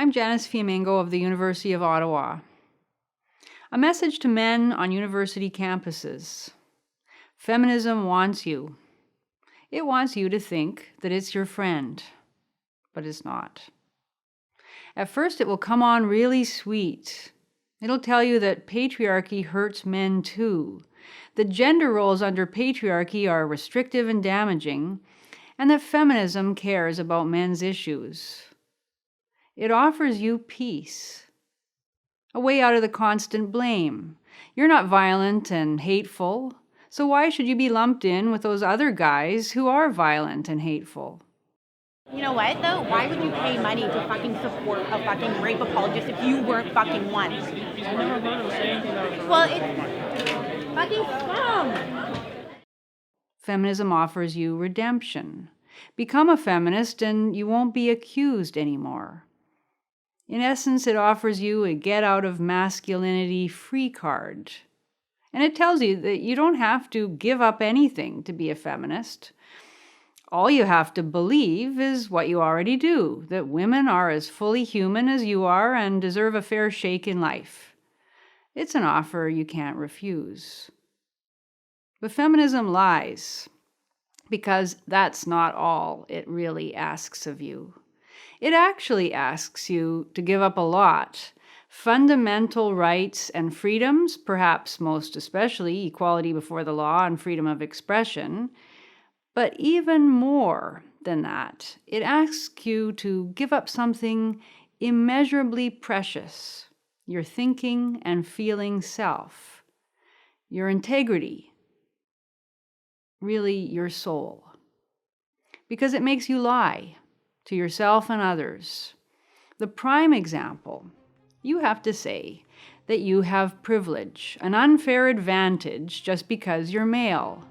I'm Janice Fiamengo of the University of Ottawa. A message to men on university campuses. Feminism wants you. It wants you to think that it's your friend, but it's not. At first, it will come on really sweet. It'll tell you that patriarchy hurts men too, that gender roles under patriarchy are restrictive and damaging, and that feminism cares about men's issues. It offers you peace, a way out of the constant blame. You're not violent and hateful, so why should you be lumped in with those other guys who are violent and hateful? You know what, though? Why would you pay money to fucking support a fucking rape apologist if you weren't fucking one? Well, it's fucking scum. Feminism offers you redemption. Become a feminist and you won't be accused anymore. In essence, it offers you a get-out-of-masculinity free card. And it tells you that you don't have to give up anything to be a feminist. All you have to believe is what you already do, that women are as fully human as you are and deserve a fair shake in life. It's an offer you can't refuse. But feminism lies, because that's not all it really asks of you. It actually asks you to give up a lot. Fundamental rights and freedoms, perhaps most especially equality before the law and freedom of expression. But even more than that, it asks you to give up something immeasurably precious, your thinking and feeling self, your integrity, really your soul. Because it makes you lie to yourself and others. The prime example, you have to say that you have privilege, an unfair advantage just because you're male.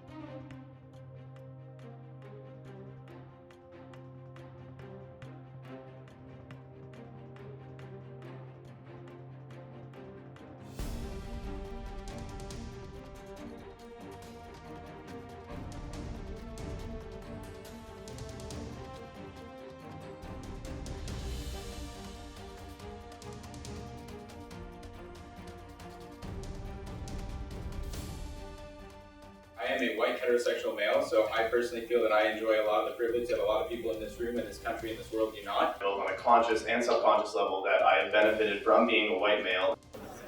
I am a white heterosexual male, so I personally feel that I enjoy a lot of the privilege that a lot of people in this room, in this country, in this world do not. On a conscious and subconscious level that I have benefited from being a white male.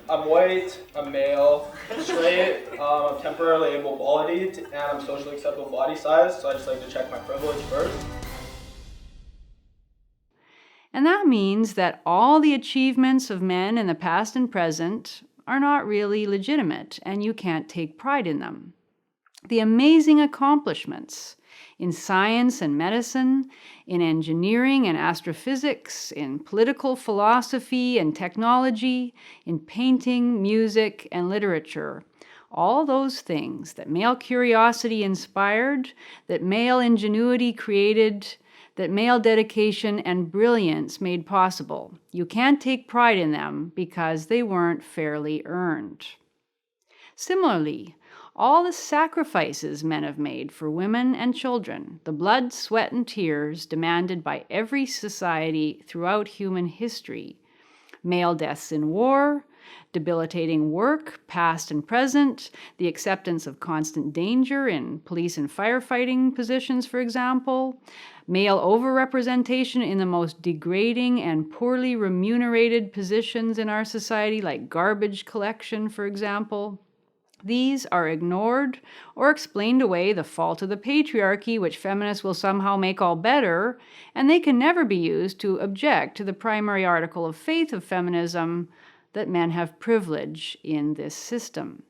I'm white, I'm male, straight, I'm temporarily able-bodied, and I'm socially acceptable body size, so I just like to check my privilege first. And that means that all the achievements of men in the past and present are not really legitimate, and you can't take pride in them. The amazing accomplishments in science and medicine, in engineering and astrophysics, in political philosophy and technology, in painting, music, and literature, all those things that male curiosity inspired, that male ingenuity created, that male dedication and brilliance made possible. You can't take pride in them because they weren't fairly earned. Similarly, all the sacrifices men have made for women and children, the blood, sweat, and tears demanded by every society throughout human history, male deaths in war, debilitating work, past and present, the acceptance of constant danger in police and firefighting positions, for example, male overrepresentation in the most degrading and poorly remunerated positions in our society, like garbage collection, for example. These are ignored or explained away, the fault of the patriarchy, which feminists will somehow make all better, and they can never be used to object to the primary article of faith of feminism, that men have privilege in this system.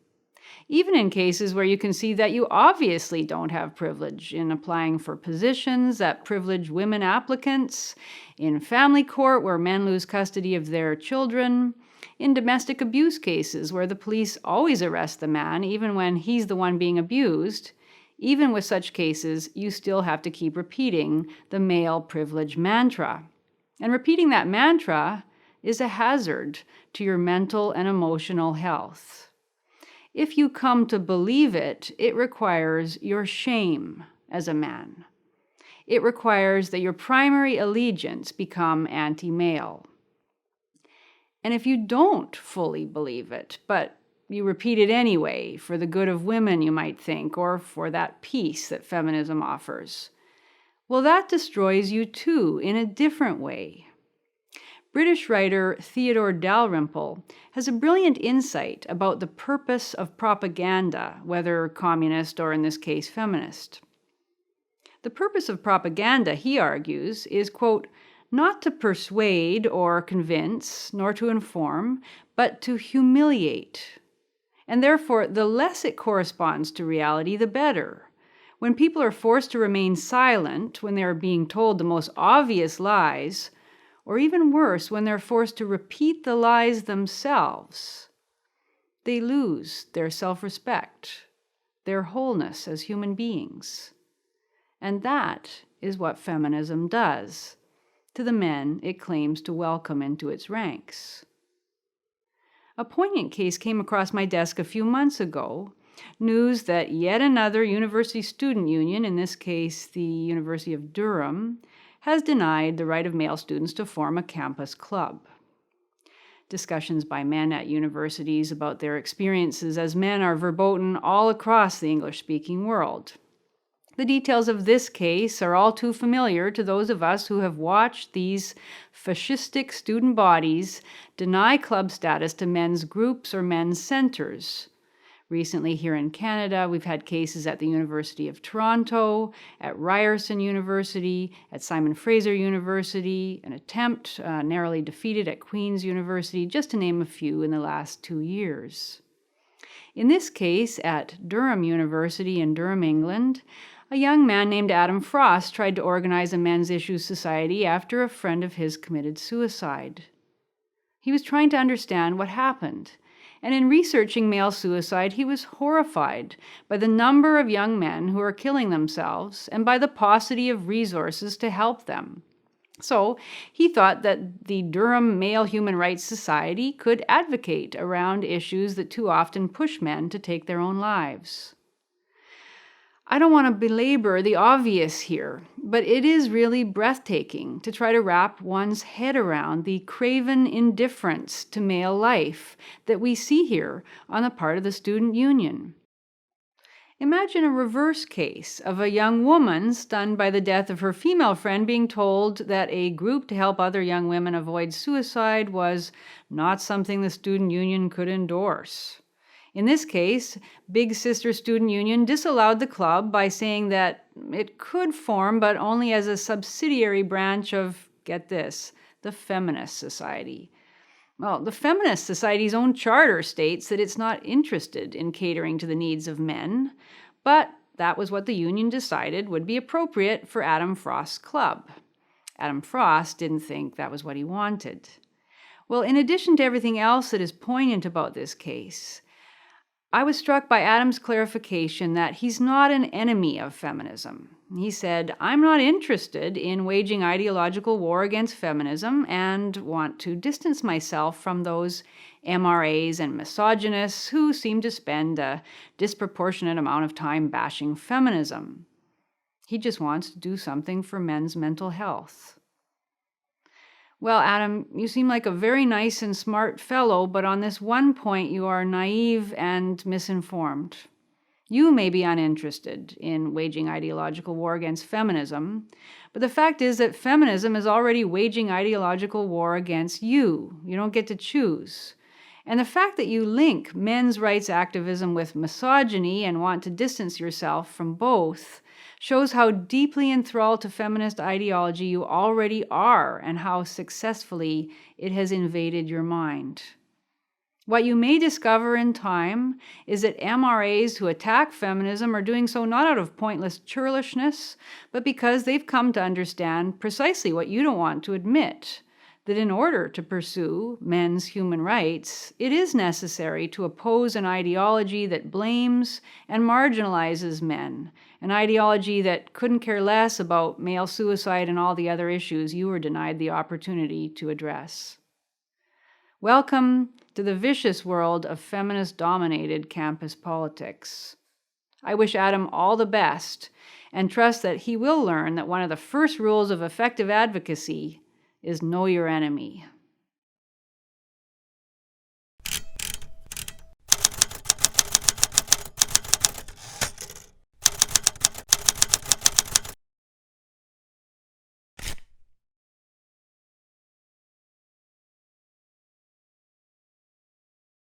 Even in cases where you can see that you obviously don't have privilege, in applying for positions that privilege women applicants, in family court where men lose custody of their children, in domestic abuse cases where the police always arrest the man even when he's the one being abused. Even with such cases, you still have to keep repeating the male privilege mantra. And repeating that mantra is a hazard to your mental and emotional health. If you come to believe it, it requires your shame as a man. It requires that your primary allegiance become anti-male. And if you don't fully believe it, but you repeat it anyway, for the good of women, you might think, or for that peace that feminism offers, well, that destroys you too, in a different way. British writer Theodore Dalrymple has a brilliant insight about the purpose of propaganda, whether communist or, in this case, feminist. The purpose of propaganda, he argues, is, quote, not to persuade or convince, nor to inform, but to humiliate. And therefore, the less it corresponds to reality, the better. When people are forced to remain silent, when they are being told the most obvious lies, or even worse, when they're forced to repeat the lies themselves, they lose their self-respect, their wholeness as human beings. And that is what feminism does to the men it claims to welcome into its ranks. A poignant case came across my desk a few months ago, news that yet another university student union, in this case the University of Durham, has denied the right of male students to form a campus club. Discussions by men at universities about their experiences as men are verboten all across the English-speaking world. The details of this case are all too familiar to those of us who have watched these fascistic student bodies deny club status to men's groups or men's centers. Recently here in Canada, we've had cases at the University of Toronto, at Ryerson University, at Simon Fraser University, an attempt narrowly defeated at Queen's University, just to name a few in the last 2 years. In this case, at Durham University in Durham, England, a young man named Adam Frost tried to organize a men's issues society after a friend of his committed suicide. He was trying to understand what happened, and in researching male suicide, he was horrified by the number of young men who are killing themselves and by the paucity of resources to help them. So he thought that the Durham Male Human Rights Society could advocate around issues that too often push men to take their own lives. I don't want to belabor the obvious here, but it is really breathtaking to try to wrap one's head around the craven indifference to male life that we see here on the part of the student union. Imagine a reverse case of a young woman stunned by the death of her female friend being told that a group to help other young women avoid suicide was not something the student union could endorse. In this case, Big Sister Student Union disallowed the club by saying that it could form, but only as a subsidiary branch of, get this, the Feminist Society. Well, the Feminist Society's own charter states that it's not interested in catering to the needs of men, but that was what the union decided would be appropriate for Adam Frost's club. Adam Frost didn't think that was what he wanted. Well, in addition to everything else that is poignant about this case, I was struck by Adam's clarification that he's not an enemy of feminism. He said, I'm not interested in waging ideological war against feminism and want to distance myself from those MRAs and misogynists who seem to spend a disproportionate amount of time bashing feminism. He just wants to do something for men's mental health. Well, Adam, you seem like a very nice and smart fellow, but on this one point you are naive and misinformed. You may be uninterested in waging ideological war against feminism, but the fact is that feminism is already waging ideological war against you. You don't get to choose. And the fact that you link men's rights activism with misogyny and want to distance yourself from both shows how deeply enthralled to feminist ideology you already are and how successfully it has invaded your mind. What you may discover in time is that MRAs who attack feminism are doing so not out of pointless churlishness, but because they've come to understand precisely what you don't want to admit, that in order to pursue men's human rights, it is necessary to oppose an ideology that blames and marginalizes men, an ideology that couldn't care less about male suicide and all the other issues you were denied the opportunity to address. Welcome to the vicious world of feminist-dominated campus politics. I wish Adam all the best and trust that he will learn that one of the first rules of effective advocacy is know your enemy.